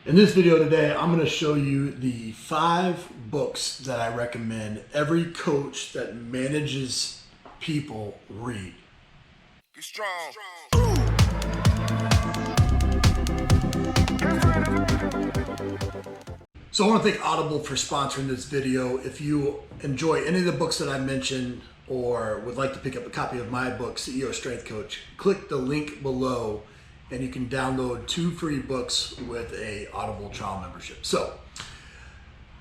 In this video today, I'm going to show you the 5 books that I recommend every coach that manages people read. Get strong. So I want to thank Audible for sponsoring this video. If you enjoy any of the books that I mentioned or would like to pick up a copy of my book, CEO Strength Coach, click the link below and you can download 2 free books with a Audible trial membership. So,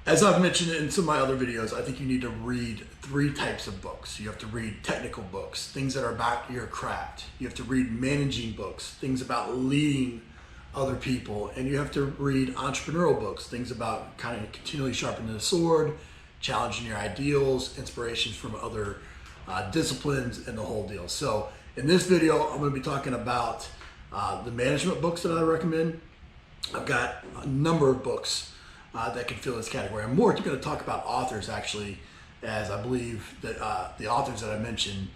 as I've mentioned in some of my other videos, I think you need to read 3 types of books. You have to read technical books, things that are about your craft. You have to read managing books, things about leading other people. And you have to read entrepreneurial books, things about kind of continually sharpening the sword, challenging your ideals, inspirations from other disciplines, and the whole deal. So in this video, I'm going to be talking about the management books that I recommend. I've got a number of books that can fill this category. I'm more going to talk about authors actually, as I believe that the authors that I mentioned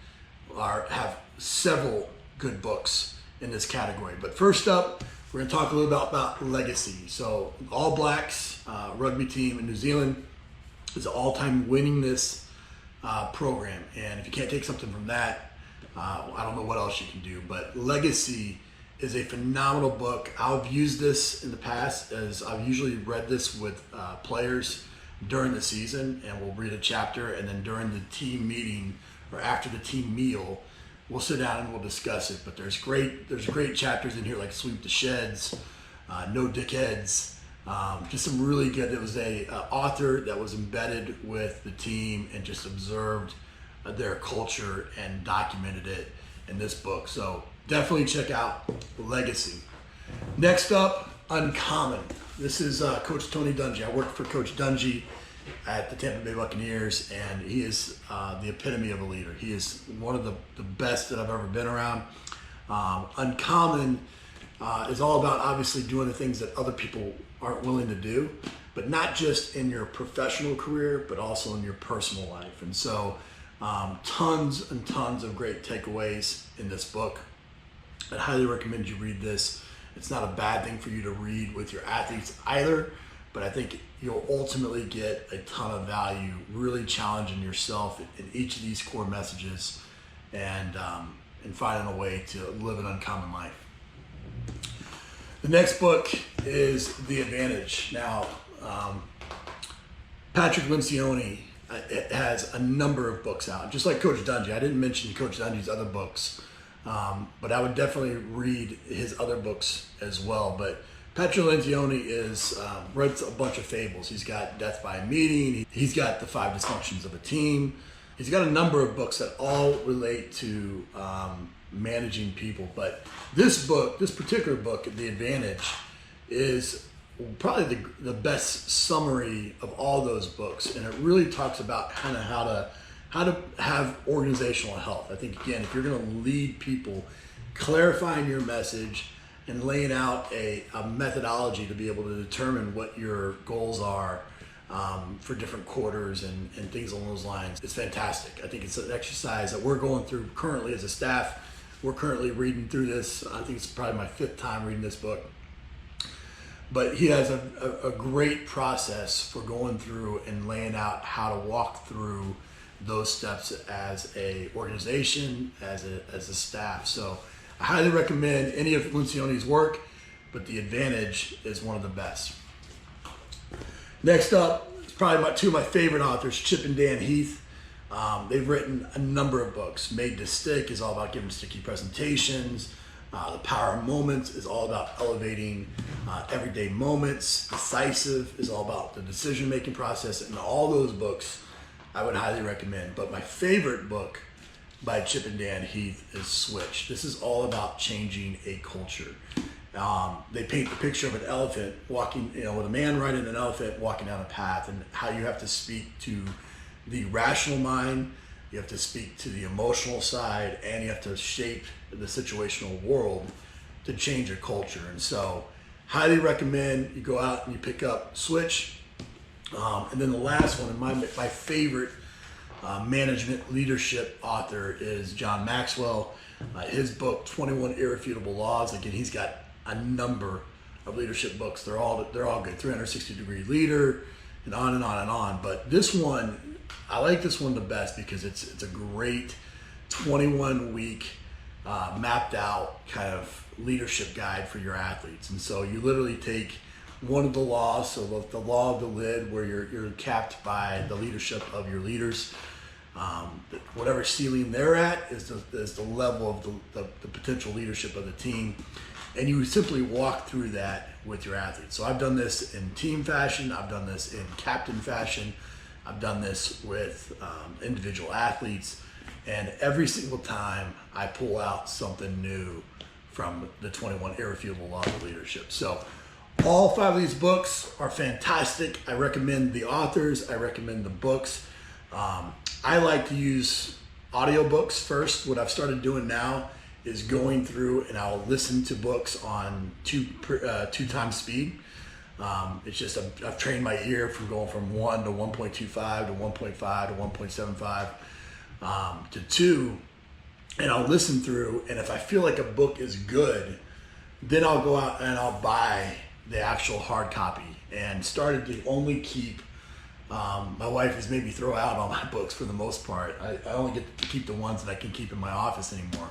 have several good books in this category. But first up, we're going to talk a little about legacy. So All Blacks rugby team in New Zealand is an all-time winningest program. And if you can't take something from that, I don't know what else you can do. But Legacy is a phenomenal book. I've used this in the past, as I've usually read this with players during the season, and we'll read a chapter, and then during the team meeting or after the team meal, we'll sit down and we'll discuss it. But there's great chapters in here like Sweep the Sheds, No Dickheads, just some really good. It was a author that was embedded with the team and just observed their culture and documented it in this book. So definitely check out Legacy. Next up, Uncommon. This is Coach Tony Dungy. I work for Coach Dungy at the Tampa Bay Buccaneers, and he is the epitome of a leader. He is one of the best that I've ever been around. Uncommon is all about obviously doing the things that other people aren't willing to do, but not just in your professional career, but also in your personal life. And so tons and tons of great takeaways in this book. I highly recommend you read this. It's not a bad thing for you to read with your athletes either, but I think you'll ultimately get a ton of value really challenging yourself in each of these core messages and finding a way to live an uncommon life. The next book is The Advantage. Now, Patrick Lencioni has a number of books out, just like Coach Dungy. I didn't mention Coach Dungy's other books, but I would definitely read his other books as well. But Patrick Lencioni writes a bunch of fables. He's got Death by a Meeting. He's got The 5 Dysfunctions of a Team. He's got a number of books that all relate to managing people. But this particular book, The Advantage, is probably the best summary of all those books, and it really talks about kind of how to have organizational health. I think, again, if you're going to lead people, clarifying your message and laying out a methodology to be able to determine what your goals are for different quarters and things along those lines, it's fantastic. I think it's an exercise that we're going through currently as a staff. We're currently reading through this. I think it's probably my 5th time reading this book. But he has a great process for going through and laying out how to walk through those steps as a organization, as a staff. So I highly recommend any of Lencioni's work, but The Advantage is one of the best. Next up, it's probably 2 of my favorite authors, Chip and Dan Heath. They've written a number of books. Made to Stick is all about giving sticky presentations. The Power of Moments is all about elevating everyday moments. Decisive is all about the decision-making process. And all those books I would highly recommend. But my favorite book by Chip and Dan Heath is Switch. This is all about changing a culture. They paint the picture of an elephant walking, with a man riding an elephant walking down a path, and how you have to speak to the rational mind, you have to speak to the emotional side, and you have to shape the situational world to change your culture. And so highly recommend you go out and you pick up Switch. And then the last one, and my favorite management leadership author is John Maxwell. His book, 21 Irrefutable Laws. Again, he's got a number of leadership books. They're all good. 360-degree leader, and on and on and on. But this one, I like this one the best because it's a great 21-week mapped out kind of leadership guide for your athletes. And so you literally take one of the laws, so the law of the lid, where you're capped by the leadership of your leaders. Whatever ceiling they're at is the level of the potential leadership of the team. And you simply walk through that with your athletes. So I've done this in team fashion. I've done this in captain fashion. I've done this with individual athletes. And every single time I pull out something new from the 21 irrefutable laws of leadership. So all 5 of these books are fantastic. I recommend the authors. I recommend the books. I like to use audiobooks first. What I've started doing now is going through and I'll listen to books on 2 times speed. It's just I've trained my ear from going from 1 to 1.25 to 1.5 to 1.75 to 2, and I'll listen through. And if I feel like a book is good, then I'll go out and I'll buy the actual hard copy, and started to only keep. My wife has made me throw out all my books for the most part. I only get to keep the ones that I can keep in my office anymore.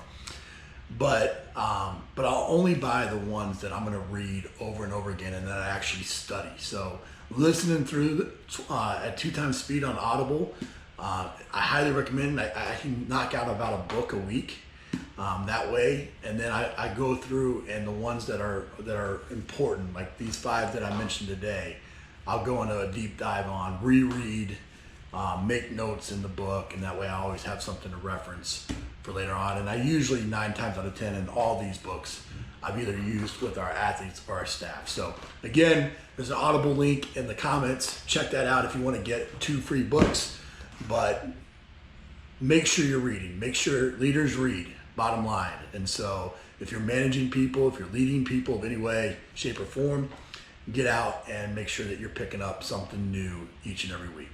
But I'll only buy the ones that I'm going to read over and over again and that I actually study. So listening through at 2 times speed on Audible, I highly recommend. I can knock out about a book a week that way, and then I go through, and the ones that are important, like these 5 that I mentioned today, I'll go into a deep dive on, reread, make notes in the book, and that way I always have something to reference for later on. And I usually 9 times out of 10 in all these books I've either used with our athletes or our staff. So again, there's an Audible link in the comments. Check that out if you want to get 2 free books. But make sure you're reading. Make sure leaders read, bottom line. And so if you're managing people, if you're leading people of any way, shape, or form, get out and make sure that you're picking up something new each and every week.